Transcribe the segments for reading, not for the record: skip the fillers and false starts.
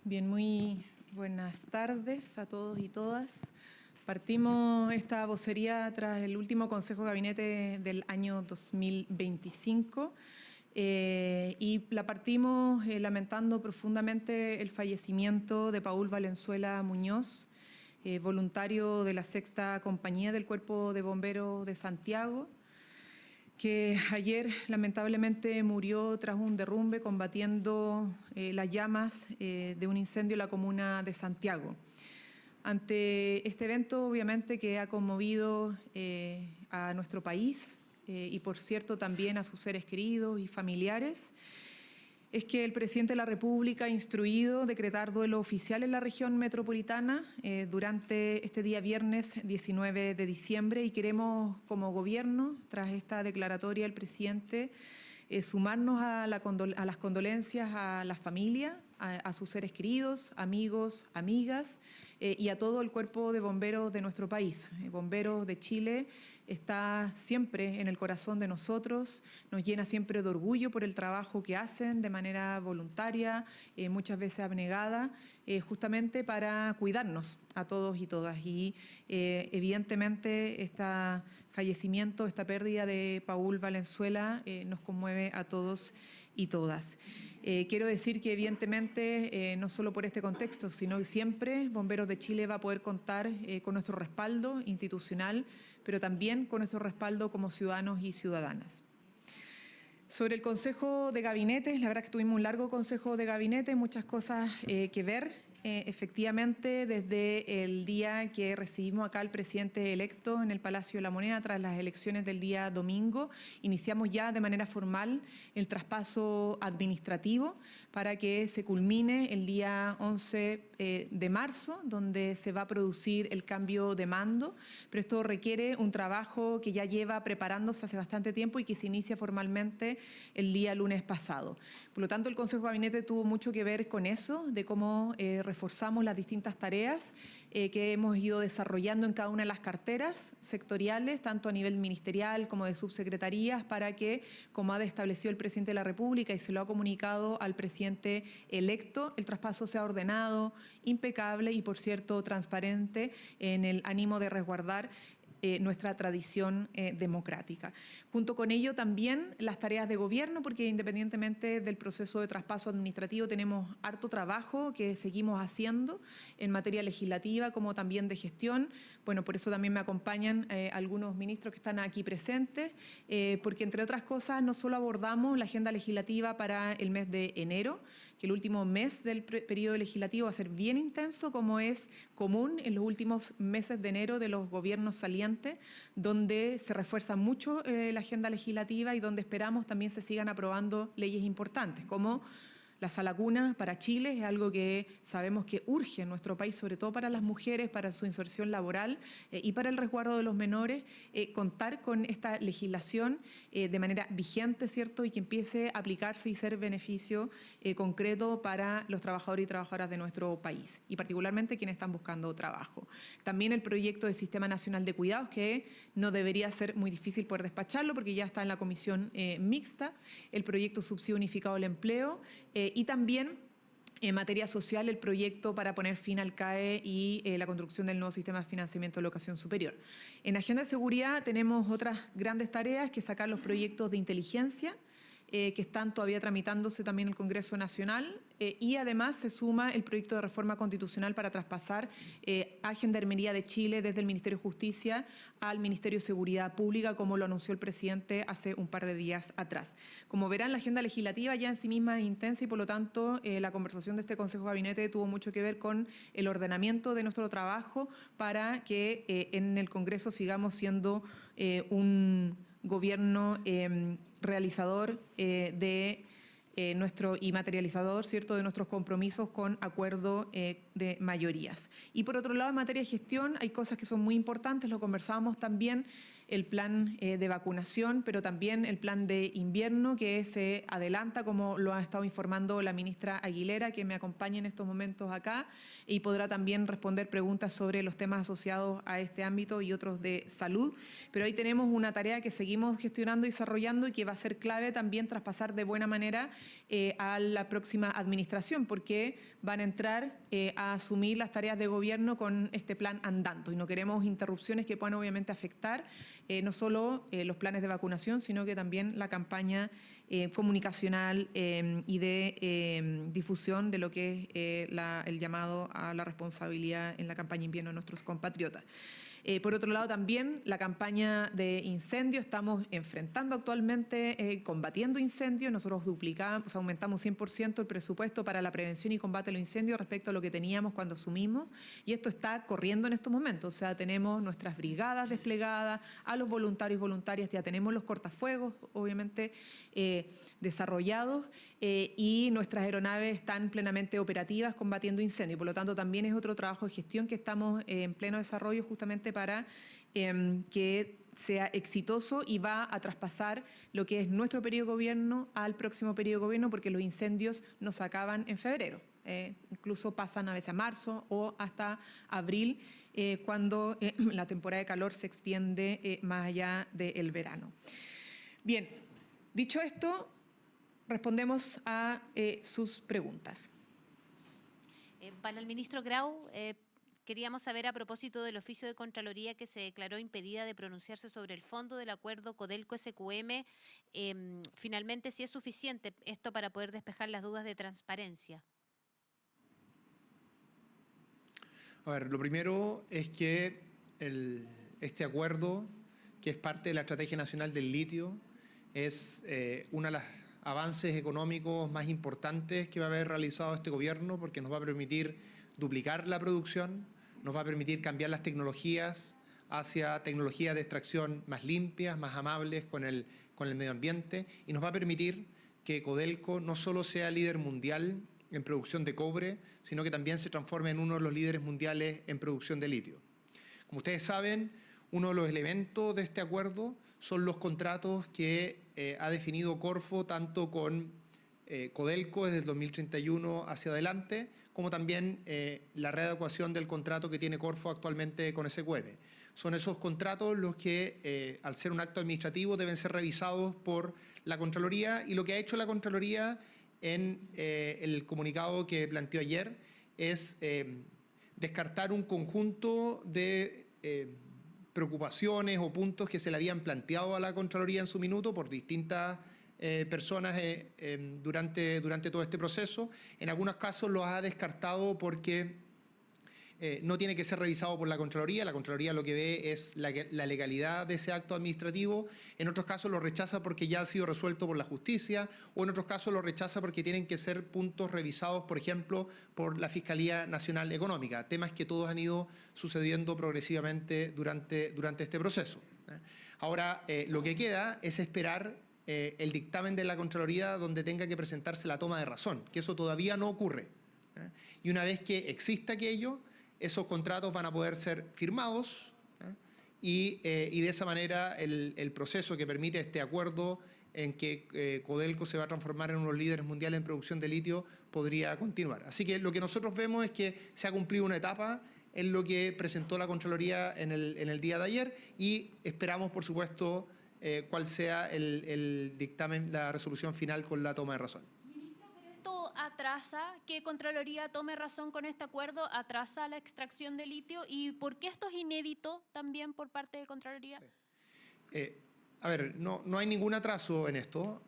Bien, muy buenas tardes a todos y todas. Partimos esta vocería tras el último Consejo de Gabinete del año 2025 y la partimos lamentando profundamente el fallecimiento de Paul Valenzuela Muñoz, voluntario de la Sexta Compañía del Cuerpo de Bomberos de Santiago, que ayer lamentablemente murió tras un derrumbe combatiendo las llamas de un incendio en la comuna de Santiago. Ante este evento, obviamente, que ha conmovido a nuestro país y, por cierto, también a sus seres queridos y familiares, es que el presidente de la República ha instruido decretar duelo oficial en la región metropolitana durante este día viernes 19 de diciembre y queremos, como gobierno, tras esta declaratoria del presidente, sumarnos a las condolencias a la familia, a sus seres queridos, amigos, amigas y a todo el cuerpo de bomberos de nuestro país. Bomberos de Chile está siempre en el corazón de nosotros, nos llena siempre de orgullo por el trabajo que hacen de manera voluntaria, muchas veces abnegada, justamente para cuidarnos a todos y todas. Y evidentemente este fallecimiento, esta pérdida de Paul Valenzuela nos conmueve a todos y todas. Quiero decir que evidentemente, no solo por este contexto, sino que siempre Bomberos de Chile va a poder contar con nuestro respaldo institucional, pero también con nuestro respaldo como ciudadanos y ciudadanas. Sobre el Consejo de Gabinete, la verdad es que tuvimos un largo Consejo de Gabinete, muchas cosas que ver. Efectivamente, desde el día que recibimos acá al presidente electo en el Palacio de la Moneda, tras las elecciones del día domingo, iniciamos ya de manera formal el traspaso administrativo para que se culmine el día 11 de marzo, donde se va a producir el cambio de mando, pero esto requiere un trabajo que ya lleva preparándose hace bastante tiempo y que se inicia formalmente el día lunes pasado. Por lo tanto, el Consejo de Gabinete tuvo mucho que ver con eso, de cómo reforzamos las distintas tareas que hemos ido desarrollando en cada una de las carteras sectoriales, tanto a nivel ministerial como de subsecretarías, para que, como ha establecido el presidente de la República y se lo ha comunicado al presidente electo, el traspaso sea ordenado, impecable y, por cierto, transparente en el ánimo de resguardar nuestra tradición democrática. Junto con ello también las tareas de gobierno, porque independientemente del proceso de traspaso administrativo tenemos harto trabajo que seguimos haciendo en materia legislativa como también de gestión. Bueno, por eso también me acompañan algunos ministros que están aquí presentes, porque entre otras cosas no solo abordamos la agenda legislativa para el mes de enero, que el último mes del periodo legislativo va a ser bien intenso, como es común en los últimos meses de enero de los gobiernos salientes, donde se refuerza mucho la agenda legislativa y donde esperamos también se sigan aprobando leyes importantes, como la sala cuna para Chile, es algo que sabemos que urge en nuestro país, sobre todo para las mujeres, para su inserción laboral y para el resguardo de los menores, contar con esta legislación de manera vigente, ¿cierto? Y que empiece a aplicarse y ser beneficio concreto para los trabajadores y trabajadoras de nuestro país, y particularmente quienes están buscando trabajo. También el proyecto de Sistema Nacional de Cuidados, que no debería ser muy difícil poder despacharlo porque ya está en la comisión mixta, el proyecto Subsidio Unificado del Empleo, y también en materia social el proyecto para poner fin al CAE y la construcción del nuevo sistema de financiamiento de la educación superior. En agenda de seguridad tenemos otras grandes tareas, que sacar los proyectos de inteligencia, que están todavía tramitándose también en el Congreso Nacional, y además se suma el proyecto de reforma constitucional para traspasar a Gendarmería de Chile desde el Ministerio de Justicia al Ministerio de Seguridad Pública, como lo anunció el presidente hace un par de días atrás. Como verán, la agenda legislativa ya en sí misma es intensa y, por lo tanto, la conversación de este Consejo de Gabinete tuvo mucho que ver con el ordenamiento de nuestro trabajo para que en el Congreso sigamos siendo un gobierno realizador y materializador, ¿cierto?, de nuestros compromisos con acuerdo de mayorías. Y por otro lado, en materia de gestión hay cosas que son muy importantes, lo conversábamos también el plan de vacunación, pero también el plan de invierno que se adelanta, como lo ha estado informando la ministra Aguilera, que me acompaña en estos momentos acá, y podrá también responder preguntas sobre los temas asociados a este ámbito y otros de salud. Pero ahí tenemos una tarea que seguimos gestionando y desarrollando y que va a ser clave también traspasar de buena manera a la próxima administración, porque van a entrar a asumir las tareas de gobierno con este plan andando y no queremos interrupciones que puedan obviamente afectar no solo los planes de vacunación, sino que también la campaña comunicacional y de difusión de lo que es el llamado a la responsabilidad en la campaña invierno de nuestros compatriotas. Por otro lado, también la campaña de incendios, estamos enfrentando actualmente, combatiendo incendios. Nosotros duplicamos, aumentamos 100% el presupuesto para la prevención y combate a los incendios respecto a lo que teníamos cuando asumimos, y esto está corriendo en estos momentos. O sea, tenemos nuestras brigadas desplegadas, a los voluntarios y voluntarias, ya tenemos los cortafuegos, obviamente, desarrollados, y nuestras aeronaves están plenamente operativas combatiendo incendios. Por lo tanto, también es otro trabajo de gestión que estamos en pleno desarrollo justamente para que sea exitoso y va a traspasar lo que es nuestro periodo de gobierno al próximo periodo de gobierno, porque los incendios nos acaban en febrero. Incluso pasan a veces a marzo o hasta abril, cuando la temporada de calor se extiende más allá del verano. Bien, dicho esto, respondemos a sus preguntas. Para el ministro Grau, queríamos saber a propósito del oficio de Contraloría que se declaró impedida de pronunciarse sobre el fondo del acuerdo Codelco-SQM, finalmente si es suficiente esto para poder despejar las dudas de transparencia. A ver, lo primero es que este acuerdo, que es parte de la Estrategia Nacional del Litio, es uno de los avances económicos más importantes que va a haber realizado este gobierno, porque nos va a permitir duplicar la producción, nos va a permitir cambiar las tecnologías hacia tecnologías de extracción más limpias, más amables con el medio ambiente, y nos va a permitir que Codelco no solo sea líder mundial en producción de cobre, sino que también se transforme en uno de los líderes mundiales en producción de litio. Como ustedes saben, uno de los elementos de este acuerdo son los contratos que ha definido Corfo tanto con Codelco desde el 2031 hacia adelante, como también la readecuación del contrato que tiene Corfo actualmente con SQM. Son esos contratos los que, al ser un acto administrativo, deben ser revisados por la Contraloría, y lo que ha hecho la Contraloría en el comunicado que planteó ayer es descartar un conjunto de preocupaciones o puntos que se le habían planteado a la Contraloría en su minuto por distintas personas durante todo este proceso. En algunos casos los ha descartado porque no tiene que ser revisado por la Contraloría. La Contraloría lo que ve es la legalidad de ese acto administrativo. En otros casos lo rechaza porque ya ha sido resuelto por la justicia, o en otros casos lo rechaza porque tienen que ser puntos revisados, por ejemplo, por la Fiscalía Nacional Económica, temas que todos han ido sucediendo progresivamente durante este proceso. Ahora, lo que queda es esperar el dictamen de la Contraloría donde tenga que presentarse la toma de razón, que eso todavía no ocurre. Y una vez que exista aquello, esos contratos van a poder ser firmados, y de esa manera el proceso que permite este acuerdo en que Codelco se va a transformar en uno de los líderes mundiales en producción de litio podría continuar. Así que lo que nosotros vemos es que se ha cumplido una etapa en lo que presentó la Contraloría en el día de ayer, y esperamos, por supuesto, cuál sea el dictamen, la resolución final con la toma de razón. ¿Esto atrasa que Contraloría tome razón con este acuerdo? ¿Atrasa la extracción de litio? ¿Y por qué esto es inédito también por parte de Contraloría? Sí. A ver, no hay ningún atraso en esto.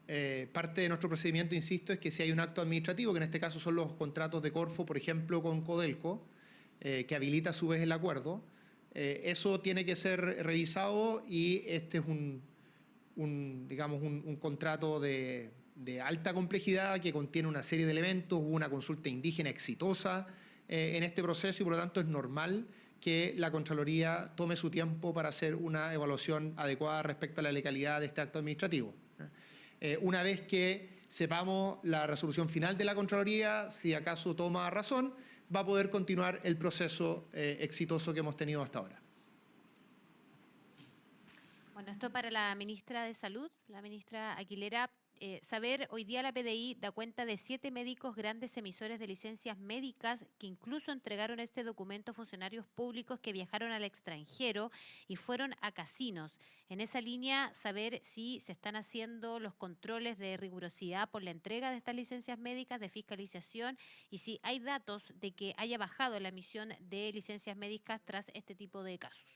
Parte de nuestro procedimiento, insisto, es que si hay un acto administrativo, que en este caso son los contratos de Corfo, por ejemplo, con Codelco, que habilita a su vez el acuerdo, eso tiene que ser revisado, y este es un contrato de alta complejidad que contiene una serie de elementos. Hubo una consulta indígena exitosa en este proceso, y por lo tanto es normal que la Contraloría tome su tiempo para hacer una evaluación adecuada respecto a la legalidad de este acto administrativo. Una vez que sepamos la resolución final de la Contraloría, si acaso toma razón, va a poder continuar el proceso exitoso que hemos tenido hasta ahora. Bueno, esto para la ministra de Salud, la ministra Aguilera. Saber, hoy día la PDI da cuenta de 7 médicos grandes emisores de licencias médicas que incluso entregaron este documento a funcionarios públicos que viajaron al extranjero y fueron a casinos. En esa línea, saber si se están haciendo los controles de rigurosidad por la entrega de estas licencias médicas, de fiscalización, y si hay datos de que haya bajado la emisión de licencias médicas tras este tipo de casos.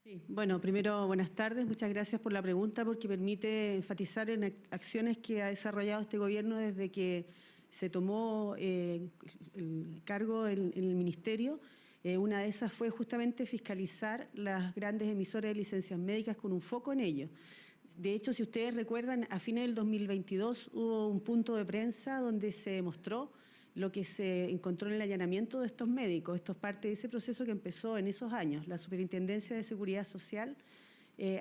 Sí, bueno, primero, buenas tardes. Muchas gracias por la pregunta porque permite enfatizar en acciones que ha desarrollado este gobierno desde que se tomó el cargo en el ministerio. Una de esas fue justamente fiscalizar las grandes emisoras de licencias médicas con un foco en ello. De hecho, si ustedes recuerdan, a fines del 2022 hubo un punto de prensa donde se demostró lo que se encontró en el allanamiento de estos médicos. Esto es parte de ese proceso que empezó en esos años. La Superintendencia de Seguridad Social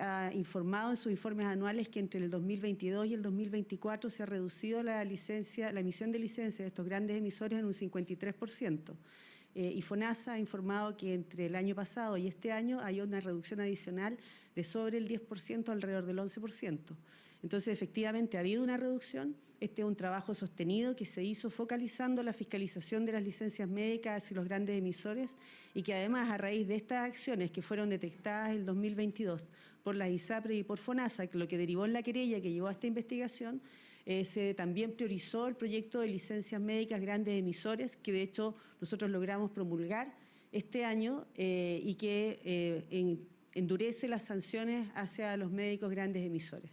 ha informado en sus informes anuales que entre el 2022 y el 2024 se ha reducido la emisión de licencias de estos grandes emisores en un 53%. Y FONASA ha informado que entre el año pasado y este año hay una reducción adicional de sobre el 10%, alrededor del 11%. Entonces, efectivamente, ha habido una reducción. Este es un trabajo sostenido que se hizo focalizando la fiscalización de las licencias médicas hacia los grandes emisores y que además, a raíz de estas acciones que fueron detectadas en el 2022 por la ISAPRE y por FONASA, lo que derivó en la querella que llevó a esta investigación, se también priorizó el proyecto de licencias médicas grandes emisores, que de hecho nosotros logramos promulgar este año y que endurece las sanciones hacia los médicos grandes emisores.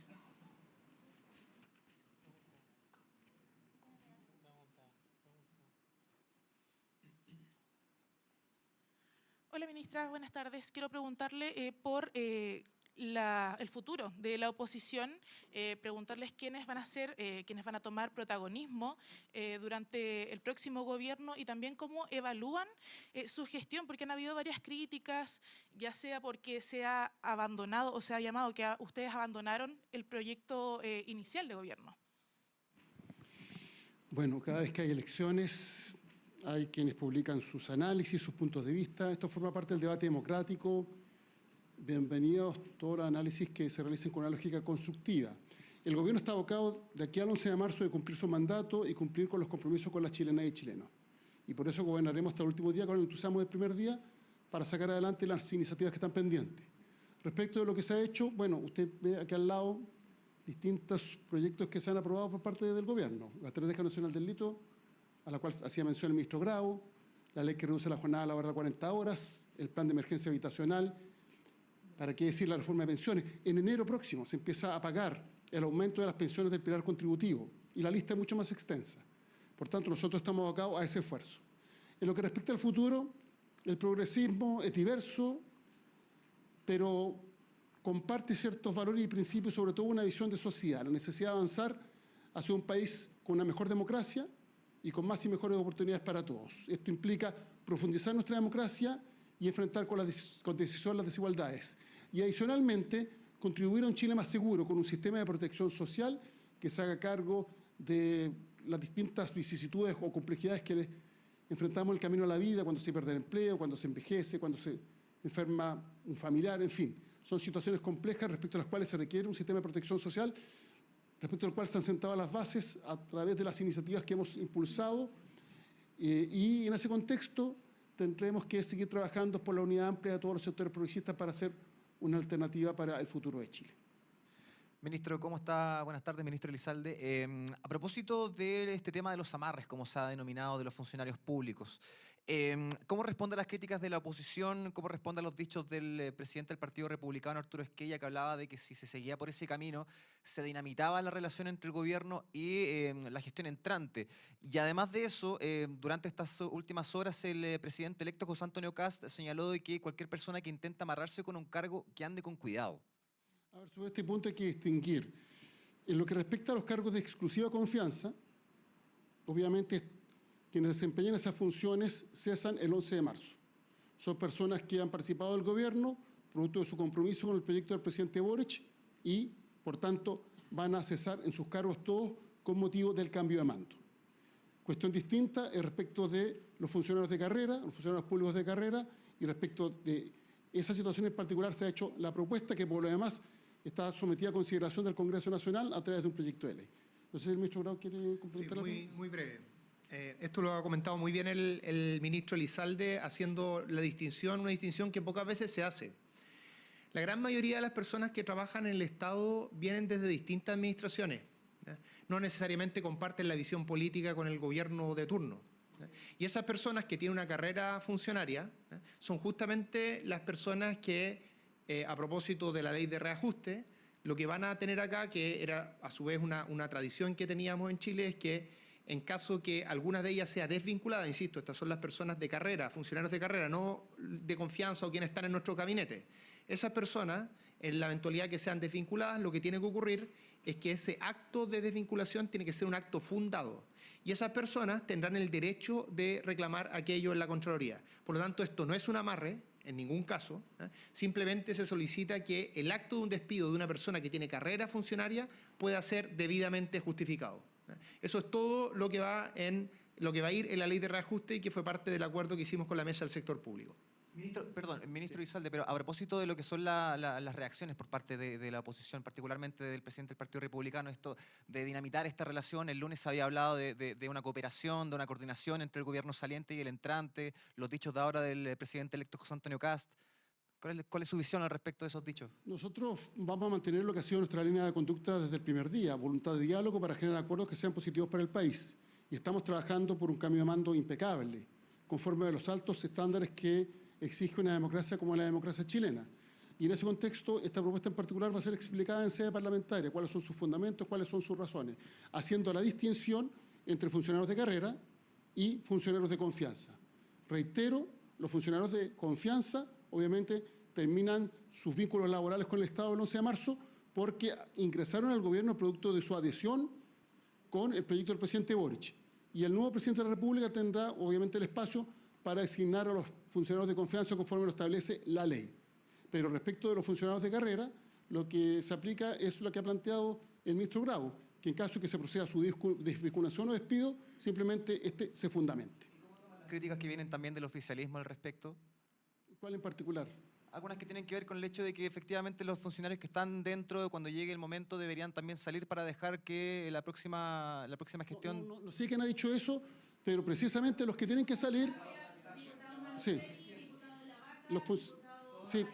Hola, ministra, buenas tardes. Quiero preguntarle por el futuro de la oposición, preguntarles quiénes van a ser, quiénes van a tomar protagonismo durante el próximo gobierno y también cómo evalúan su gestión, porque han habido varias críticas, ya sea porque se ha abandonado o se ha llamado que ustedes abandonaron el proyecto inicial de gobierno. Bueno, cada vez que hay elecciones hay quienes publican sus análisis, sus puntos de vista. Esto forma parte del debate democrático. Bienvenidos todos los análisis que se realicen con una lógica constructiva. El gobierno está abocado de aquí al 11 de marzo de cumplir su mandato y cumplir con los compromisos con las chilenas y chilenos. Y por eso gobernaremos hasta el último día con el entusiasmo del primer día para sacar adelante las iniciativas que están pendientes. Respecto de lo que se ha hecho, bueno, usted ve aquí al lado distintos proyectos que se han aprobado por parte del gobierno. La Estrategia Nacional del Litio, a la cual hacía mención el ministro Grau, la ley que reduce la jornada laboral a 40 horas, el plan de emergencia habitacional, ¿para qué decir la reforma de pensiones? En enero próximo se empieza a pagar el aumento de las pensiones del pilar contributivo y la lista es mucho más extensa. Por tanto, nosotros estamos abocados a ese esfuerzo. En lo que respecta al futuro, el progresismo es diverso, pero comparte ciertos valores y principios, sobre todo una visión de sociedad, la necesidad de avanzar hacia un país con una mejor democracia y con más y mejores oportunidades para todos. Esto implica profundizar nuestra democracia y enfrentar con decisión las desigualdades. Y adicionalmente, contribuir a un Chile más seguro, con un sistema de protección social que se haga cargo de las distintas vicisitudes o complejidades que enfrentamos en el camino a la vida, cuando se pierde el empleo, cuando se envejece, cuando se enferma un familiar, en fin. Son situaciones complejas respecto a las cuales se requiere un sistema de protección social, respecto al cual se han sentado las bases a través de las iniciativas que hemos impulsado. Y en ese contexto tendremos que seguir trabajando por la unidad amplia de todos los sectores progresistas para hacer una alternativa para el futuro de Chile. Ministro, ¿cómo está? Buenas tardes, ministro Elizalde. A propósito de este tema de los amarres, como se ha denominado, de los funcionarios públicos, ¿cómo responde a las críticas de la oposición? ¿Cómo responde a los dichos del presidente del Partido Republicano, Arturo Esquella, que hablaba de que si se seguía por ese camino se dinamitaba la relación entre el gobierno y la gestión entrante? Y además de eso, durante estas últimas horas, el presidente electo José Antonio Kast señaló de que cualquier persona que intenta amarrarse con un cargo, que ande con cuidado. A ver, sobre este punto hay que distinguir. En lo que respecta a los cargos de exclusiva confianza, obviamente quienes desempeñan esas funciones cesan el 11 de marzo. Son personas que han participado del gobierno, producto de su compromiso con el proyecto del presidente Boric, y, por tanto, van a cesar en sus cargos todos con motivo del cambio de mando. Cuestión distinta es respecto de los funcionarios de carrera, los funcionarios públicos de carrera, y respecto de esa situación en particular se ha hecho la propuesta que, por lo demás, está sometida a consideración del Congreso Nacional a través de un proyecto de ley. No sé si el ministro Grau quiere Sí, complementar algo. muy breve. Esto lo ha comentado muy bien el ministro Elizalde, haciendo la distinción, una distinción que pocas veces se hace. La gran mayoría de las personas que trabajan en el Estado vienen desde distintas administraciones. No necesariamente comparten la visión política con el gobierno de turno. Y esas personas que tienen una carrera funcionaria son justamente las personas que, a propósito de la ley de reajuste, lo que van a tener acá, que era a su vez una tradición que teníamos en Chile, es que en caso que alguna de ellas sea desvinculada, insisto, estas son las personas de carrera, funcionarios de carrera, no de confianza o quienes están en nuestro gabinete. Esas personas, en la eventualidad que sean desvinculadas, lo que tiene que ocurrir es que ese acto de desvinculación tiene que ser un acto fundado. Y esas personas tendrán el derecho de reclamar aquello en la Contraloría. Por lo tanto, esto no es un amarre, en ningún caso. Simplemente se solicita que el acto de un despido de una persona que tiene carrera funcionaria pueda ser debidamente justificado. Eso es todo lo que va a ir en la ley de reajuste y que fue parte del acuerdo que hicimos con la mesa del sector público. Ministro Elizalde, pero a propósito de lo que son las reacciones por parte de la oposición, particularmente del presidente del Partido Republicano, esto de dinamitar esta relación, el lunes se había hablado de una cooperación, de una coordinación entre el gobierno saliente y el entrante, los dichos de ahora del presidente electo José Antonio Kast. ¿Cuál es su visión al respecto de esos dichos? Nosotros vamos a mantener lo que ha sido nuestra línea de conducta desde el primer día, voluntad de diálogo para generar acuerdos que sean positivos para el país. Y estamos trabajando por un cambio de mando impecable, conforme a los altos estándares que exige una democracia como la democracia chilena. Y en ese contexto, esta propuesta en particular va a ser explicada en sede parlamentaria, cuáles son sus fundamentos, cuáles son sus razones, haciendo la distinción entre funcionarios de carrera y funcionarios de confianza. Reitero, los funcionarios de confianza, obviamente, terminan sus vínculos laborales con el Estado el 11 de marzo porque ingresaron al gobierno producto de su adhesión con el proyecto del presidente Boric. Y el nuevo presidente de la República tendrá, obviamente, el espacio para designar a los funcionarios de confianza conforme lo establece la ley. Pero respecto de los funcionarios de carrera, lo que se aplica es lo que ha planteado el ministro Grau, que en caso de que se proceda a su desvinculación o despido, simplemente se fundamente. Las críticas que vienen también del oficialismo al respecto. ¿Cuál en particular? Algunas que tienen que ver con el hecho de que efectivamente los funcionarios que están dentro, cuando llegue el momento, deberían también salir para dejar que la próxima gestión... No sé quién ha dicho eso, pero precisamente los que tienen que salir... Sí. Sí.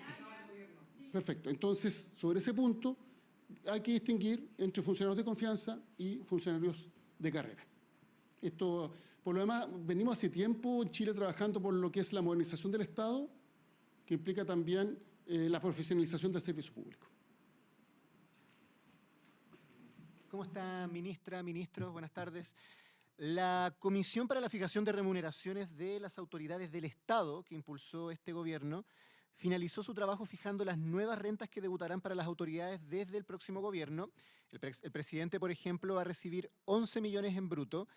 Perfecto. Entonces, sobre ese punto, hay que distinguir entre funcionarios de confianza y funcionarios de carrera. Esto, por lo demás, venimos hace tiempo en Chile trabajando por lo que es la modernización del Estado, que implica también la profesionalización del servicio público. ¿Cómo está, ministra, ministros? Buenas tardes. La Comisión para la Fijación de Remuneraciones de las Autoridades del Estado, que impulsó este gobierno, finalizó su trabajo fijando las nuevas rentas que debutarán para las autoridades desde el próximo gobierno. El presidente, por ejemplo, va a recibir 11 millones en bruto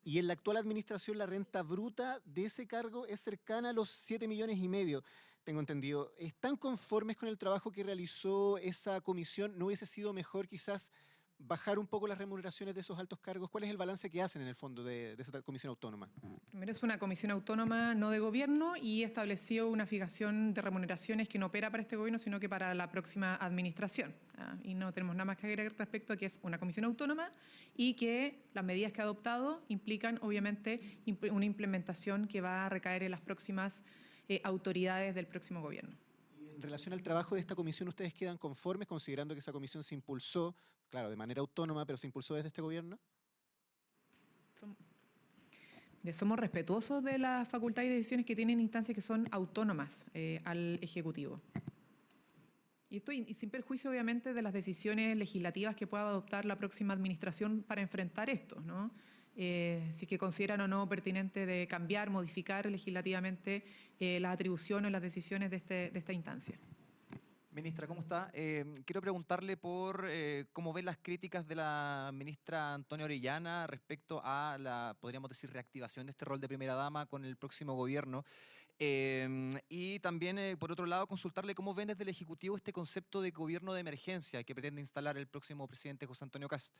y en la actual administración la renta bruta de ese cargo es cercana a los 7,5 millones, tengo entendido. ¿Están conformes con el trabajo que realizó esa comisión? ¿No hubiese sido mejor quizás bajar un poco las remuneraciones de esos altos cargos? ¿Cuál es el balance que hacen en el fondo de esa comisión autónoma? Primero, es una comisión autónoma no de gobierno y estableció una fijación de remuneraciones que no opera para este gobierno, sino que para la próxima administración. Y no tenemos nada más que agregar respecto a que es una comisión autónoma y que las medidas que ha adoptado implican, obviamente, una implementación que va a recaer en las próximas autoridades del próximo gobierno. En relación al trabajo de esta comisión, ¿ustedes quedan conformes considerando que esa comisión se impulsó, claro, de manera autónoma, pero se impulsó desde este gobierno? Somos respetuosos de las facultades y decisiones que tienen instancias que son autónomas al Ejecutivo. Y estoy sin perjuicio, obviamente, de las decisiones legislativas que pueda adoptar la próxima administración para enfrentar esto, ¿no? Si que consideran o no pertinente de cambiar, modificar legislativamente las atribuciones, las decisiones de esta instancia. Ministra, ¿cómo está? Quiero preguntarle por cómo ve las críticas de la ministra Antonia Orellana respecto a la, podríamos decir, reactivación de este rol de primera dama con el próximo gobierno. Y también, por otro lado, consultarle cómo ven desde el Ejecutivo este concepto de gobierno de emergencia que pretende instalar el próximo presidente José Antonio Kast.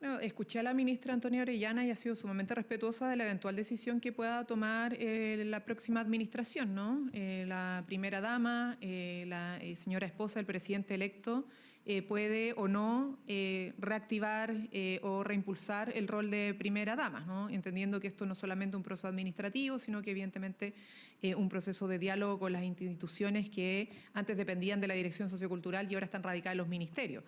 No, escuché a la ministra Antonia Orellana y ha sido sumamente respetuosa de la eventual decisión que pueda tomar la próxima administración, ¿no? La primera dama, la señora esposa del presidente electo, puede o no reactivar o reimpulsar el rol de primera dama, ¿no? Entendiendo que esto no es solamente un proceso administrativo, sino que evidentemente un proceso de diálogo con las instituciones que antes dependían de la dirección sociocultural y ahora están radicadas en los ministerios.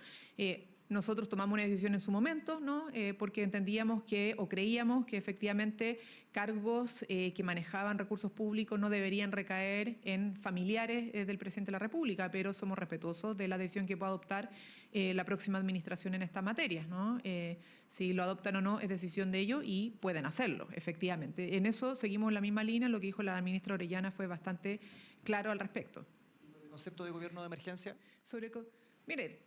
Nosotros tomamos una decisión en su momento, ¿no? Porque entendíamos que o creíamos que efectivamente cargos que manejaban recursos públicos no deberían recaer en familiares del presidente de la República, pero somos respetuosos de la decisión que pueda adoptar la próxima administración en estas materias, ¿no? Si lo adoptan o no es decisión de ellos y pueden hacerlo, efectivamente. En eso seguimos la misma línea, lo que dijo la ministra Orellana fue bastante claro al respecto. ¿El concepto de gobierno de emergencia? Mire,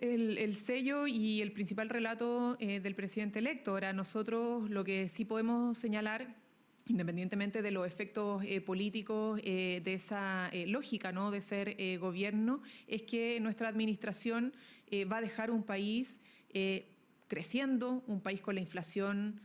el sello y el principal relato del presidente electo. Ahora, nosotros lo que sí podemos señalar, independientemente de los efectos políticos de esa lógica, ¿no?, de ser gobierno, es que nuestra administración va a dejar un país creciendo, un país con la inflación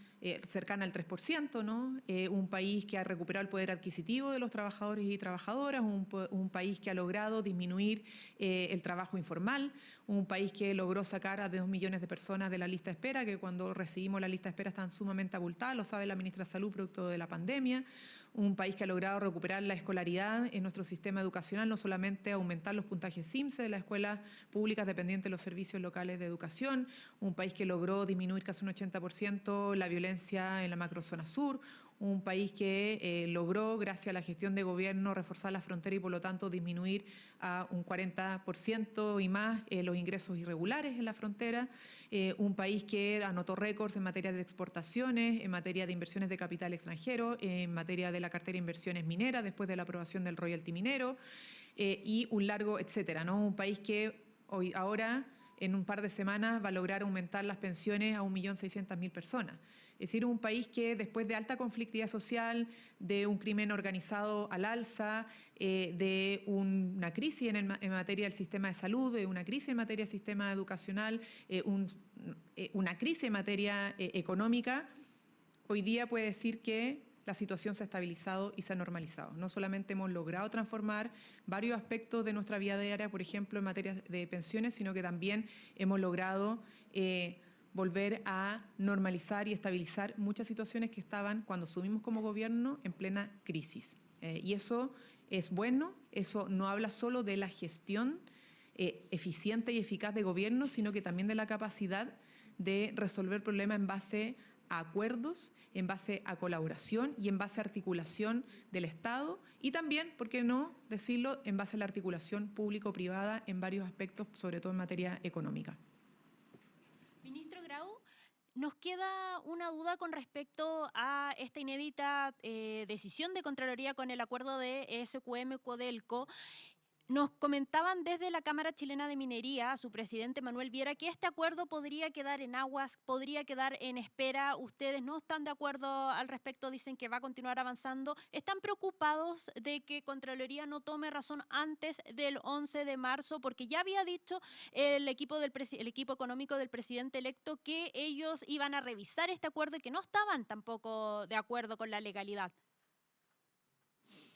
cercana al 3%, ¿no? Un país que ha recuperado el poder adquisitivo de los trabajadores y trabajadoras, un país que ha logrado disminuir el trabajo informal, un país que logró sacar a 2 millones de personas de la lista de espera, que cuando recibimos la lista de espera están sumamente abultadas, lo sabe la ministra de Salud producto de la pandemia. Un país que ha logrado recuperar la escolaridad en nuestro sistema educacional, no solamente aumentar los puntajes CIMSE de las escuelas públicas dependientes de los servicios locales de educación, un país que logró disminuir casi un 80% la violencia en la macrozona sur, un país que logró, gracias a la gestión de gobierno, reforzar la frontera y por lo tanto disminuir a un 40% y más los ingresos irregulares en la frontera, un país que anotó récords en materia de exportaciones, en materia de inversiones de capital extranjero, en materia de la cartera de inversiones mineras después de la aprobación del royalty minero y un largo etcétera, ¿no? Un país que ahora en un par de semanas va a lograr aumentar las pensiones a 1.600.000 personas. Es decir, un país que después de alta conflictividad social, de un crimen organizado al alza, de una crisis en materia del sistema de salud, de una crisis en materia del sistema educacional, una crisis en materia económica, hoy día puede decir que la situación se ha estabilizado y se ha normalizado. No solamente hemos logrado transformar varios aspectos de nuestra vida diaria, por ejemplo, en materia de pensiones, sino que también hemos logrado volver a normalizar y estabilizar muchas situaciones que estaban, cuando asumimos como gobierno, en plena crisis. Y eso es bueno, eso no habla solo de la gestión eficiente y eficaz de gobierno, sino que también de la capacidad de resolver problemas en base a acuerdos, en base a colaboración y en base a articulación del Estado y también, ¿por qué no decirlo?, en base a la articulación público-privada en varios aspectos, sobre todo en materia económica. Ministro Grau, nos queda una duda con respecto a esta inédita decisión de Contraloría con el acuerdo de SQM-Codelco. Nos comentaban desde la Cámara Chilena de Minería, a su presidente Manuel Viera, que este acuerdo podría quedar en aguas, podría quedar en espera. Ustedes no están de acuerdo al respecto, dicen que va a continuar avanzando. ¿Están preocupados de que Contraloría no tome razón antes del 11 de marzo? Porque ya había dicho el equipo económico del presidente electo que ellos iban a revisar este acuerdo y que no estaban tampoco de acuerdo con la legalidad.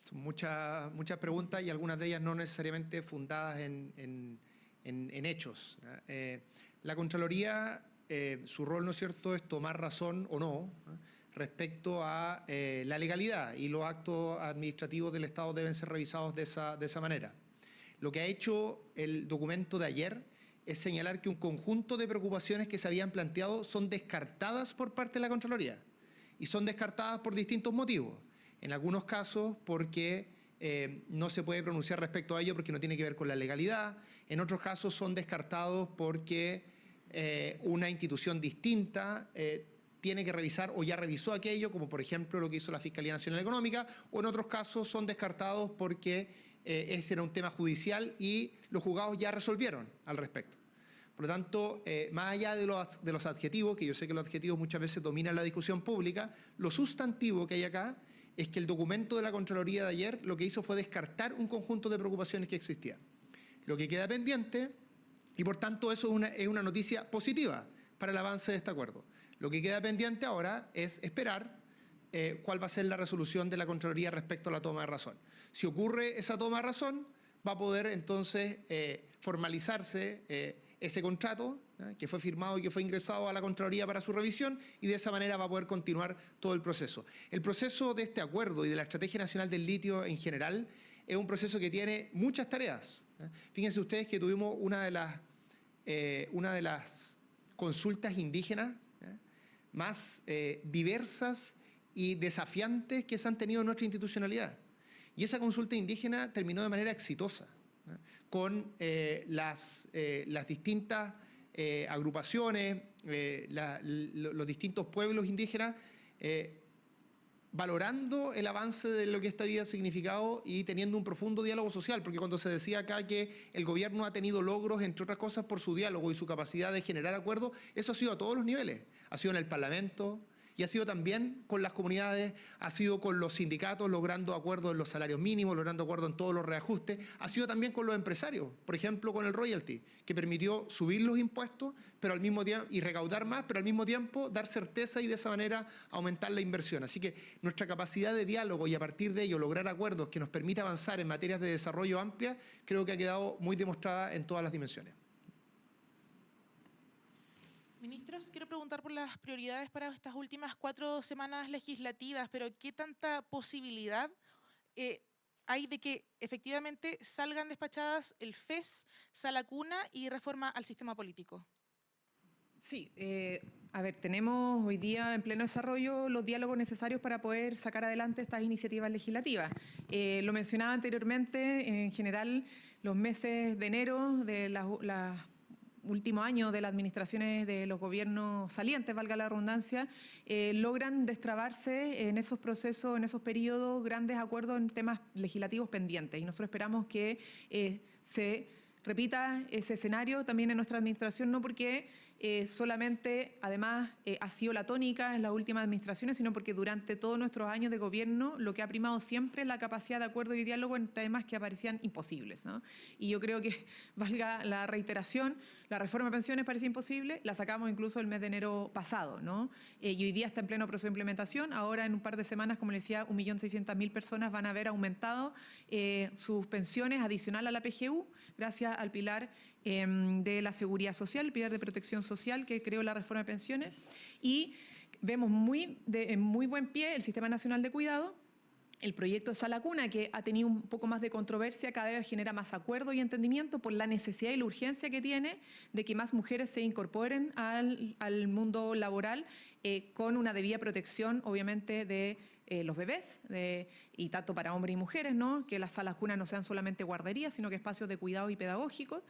Son muchas preguntas y algunas de ellas no necesariamente fundadas en hechos. La Contraloría, su rol, ¿no es cierto?, es tomar razón o no respecto a la legalidad, y los actos administrativos del Estado deben ser revisados de esa manera. Lo que ha hecho el documento de ayer es señalar que un conjunto de preocupaciones que se habían planteado son descartadas por parte de la Contraloría, y son descartadas por distintos motivos. En algunos casos porque no se puede pronunciar respecto a ello porque no tiene que ver con la legalidad. En otros casos son descartados porque una institución distinta tiene que revisar o ya revisó aquello, como por ejemplo lo que hizo la Fiscalía Nacional Económica, o en otros casos son descartados porque ese era un tema judicial y los juzgados ya resolvieron al respecto. Por lo tanto, más allá de los adjetivos, que yo sé que los adjetivos muchas veces dominan la discusión pública, lo sustantivo que hay acá es que el documento de la Contraloría de ayer lo que hizo fue descartar un conjunto de preocupaciones que existían. Lo que queda pendiente, y por tanto eso es una noticia positiva, para el avance de este acuerdo. Lo que queda pendiente ahora es esperar cuál va a ser la resolución de la Contraloría respecto a la toma de razón. Si ocurre esa toma de razón, va a poder entonces formalizarse ese contrato que fue firmado y que fue ingresado a la Contraloría para su revisión, y de esa manera va a poder continuar todo el proceso. El proceso de este acuerdo y de la Estrategia Nacional del Litio en general es un proceso que tiene muchas tareas. Fíjense ustedes que tuvimos una de las consultas indígenas más diversas y desafiantes que se han tenido en nuestra institucionalidad. Y esa consulta indígena terminó de manera exitosa, con las distintas agrupaciones, los distintos pueblos indígenas, valorando el avance de lo que esta vida ha significado y teniendo un profundo diálogo social, porque cuando se decía acá que el gobierno ha tenido logros, entre otras cosas, por su diálogo y su capacidad de generar acuerdos, eso ha sido a todos los niveles. Ha sido en el Parlamento y ha sido también con las comunidades, ha sido con los sindicatos, logrando acuerdos en los salarios mínimos, logrando acuerdos en todos los reajustes, ha sido también con los empresarios, por ejemplo con el royalty, que permitió subir los impuestos pero al mismo tiempo, y recaudar más, pero al mismo tiempo dar certeza y de esa manera aumentar la inversión. Así que nuestra capacidad de diálogo y a partir de ello lograr acuerdos que nos permita avanzar en materias de desarrollo amplia, creo que ha quedado muy demostrada en todas las dimensiones. Ministros, quiero preguntar por las prioridades para estas últimas 4 semanas legislativas, pero ¿qué tanta posibilidad hay de que efectivamente salgan despachadas el FES, Sala Cuna y reforma al sistema político? Sí, a ver, tenemos hoy día en pleno desarrollo los diálogos necesarios para poder sacar adelante estas iniciativas legislativas. Lo mencionaba anteriormente, en general los meses de enero de las últimos años de las administraciones de los gobiernos salientes, valga la redundancia, logran destrabarse en esos procesos, en esos periodos, grandes acuerdos en temas legislativos pendientes. Y nosotros esperamos que se repita ese escenario también en nuestra administración, no porque solamente, además, ha sido la tónica en las últimas administraciones, sino porque durante todos nuestros años de gobierno lo que ha primado siempre es la capacidad de acuerdo y diálogo en temas que parecían imposibles, ¿no? Y yo creo que, valga la reiteración, la reforma de pensiones parecía imposible, la sacamos incluso el mes de enero pasado, ¿no? Y hoy día está en pleno proceso de implementación. Ahora, en un par de semanas, como les decía, 1.600.000 personas van a haber aumentado sus pensiones adicional a la PGU, gracias al pilar de la seguridad social, el pilar de protección social que creó la reforma de pensiones, y vemos en muy buen pie el Sistema Nacional de Cuidado. El proyecto de Sala Cuna, que ha tenido un poco más de controversia, cada vez genera más acuerdo y entendimiento por la necesidad y la urgencia que tiene de que más mujeres se incorporen al mundo laboral con una debida protección, obviamente, de los bebés, y tanto para hombres y mujeres, ¿no? Que las salas cunas no sean solamente guarderías, sino que espacios de cuidado y pedagógicos.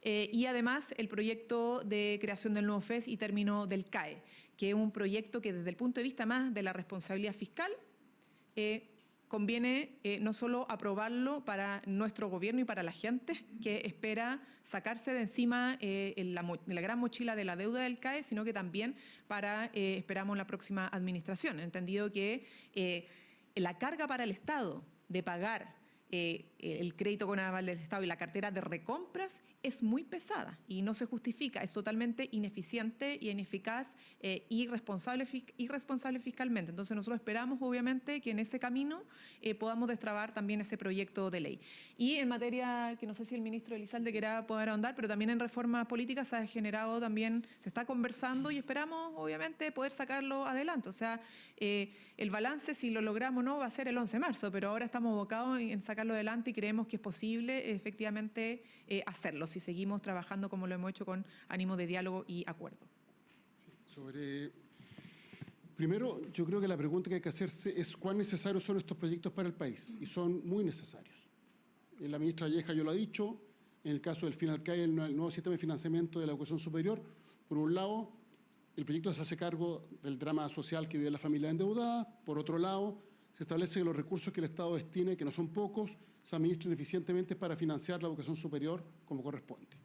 Y además el proyecto de creación del nuevo FES y término del CAE, que es un proyecto que desde el punto de vista más de la responsabilidad fiscal, conviene no solo aprobarlo para nuestro gobierno y para la gente que espera sacarse de encima la gran mochila de la deuda del CAE, sino que también para, esperamos, la próxima administración. Entendido que la carga para el Estado de pagar el crédito con aval del Estado y la cartera de recompras es muy pesada y no se justifica, es totalmente ineficiente y ineficaz irresponsable fiscalmente. Entonces nosotros esperamos obviamente que en ese camino podamos destrabar también ese proyecto de ley. Y en materia, que no sé si el ministro Elizalde quiera poder ahondar, pero también en reformas políticas se ha generado también, se está conversando y esperamos obviamente poder sacarlo adelante. O sea, el balance, si lo logramos o no, va a ser el 11 de marzo, pero ahora estamos abocados en sacarlo adelante y creemos que es posible efectivamente hacerlo si seguimos trabajando como lo hemos hecho con ánimo de diálogo y acuerdo. Sí, primero, yo creo que la pregunta que hay que hacerse es cuán necesarios son estos proyectos para el país, y son muy necesarios. La ministra Valleja ya lo ha dicho, en el caso del FINALCAE, el nuevo sistema de financiamiento de la educación superior, por un lado, el proyecto se hace cargo del drama social que vive la familia endeudada, por otro lado, se establece que los recursos que el Estado destine, que no son pocos, se administren eficientemente para financiar la educación superior como corresponde.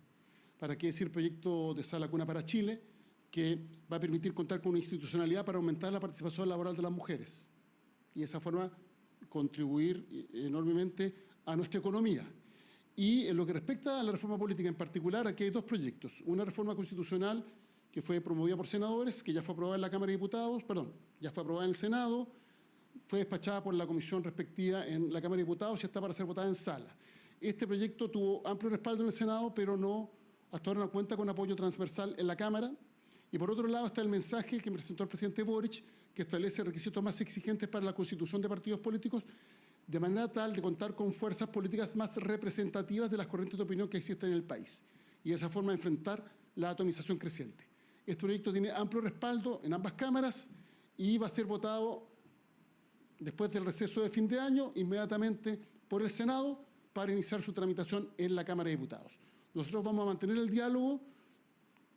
¿Para qué decir proyecto de Sala Cuna para Chile, que va a permitir contar con una institucionalidad para aumentar la participación laboral de las mujeres y de esa forma contribuir enormemente a nuestra economía? Y en lo que respecta a la reforma política en particular, aquí hay dos proyectos. Una reforma constitucional que fue promovida por senadores, que ya fue aprobada en la Cámara de Diputados, ya fue aprobada en el Senado, fue despachada por la comisión respectiva en la Cámara de Diputados y está para ser votada en sala. Este proyecto tuvo amplio respaldo en el Senado, pero hasta ahora no cuenta con apoyo transversal en la Cámara. Y por otro lado está el mensaje que presentó el presidente Boric, que establece requisitos más exigentes para la constitución de partidos políticos, de manera tal de contar con fuerzas políticas más representativas de las corrientes de opinión que existen en el país, y de esa forma enfrentar la atomización creciente. Este proyecto tiene amplio respaldo en ambas cámaras y va a ser votado después del receso de fin de año, inmediatamente por el Senado, para iniciar su tramitación en la Cámara de Diputados. Nosotros vamos a mantener el diálogo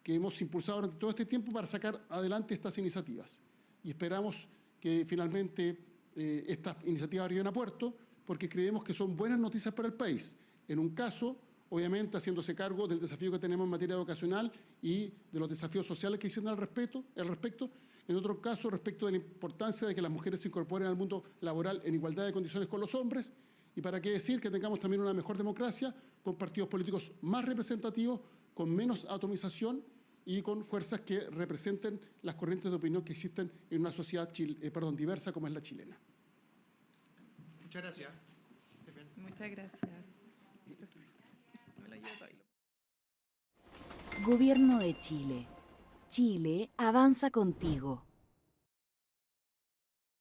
que hemos impulsado durante todo este tiempo para sacar adelante estas iniciativas. Y esperamos que finalmente estas iniciativas arriben a puerto, porque creemos que son buenas noticias para el país. En un caso, obviamente, haciéndose cargo del desafío que tenemos en materia educacional y de los desafíos sociales que existen al respecto. En otro caso, respecto de la importancia de que las mujeres se incorporen al mundo laboral en igualdad de condiciones con los hombres. Y para qué decir que tengamos también una mejor democracia, con partidos políticos más representativos, con menos atomización y con fuerzas que representen las corrientes de opinión que existen en una sociedad diversa como es la chilena. Muchas gracias. Muchas gracias. Me lo llevo todo ahí. Gobierno de Chile. Chile avanza contigo.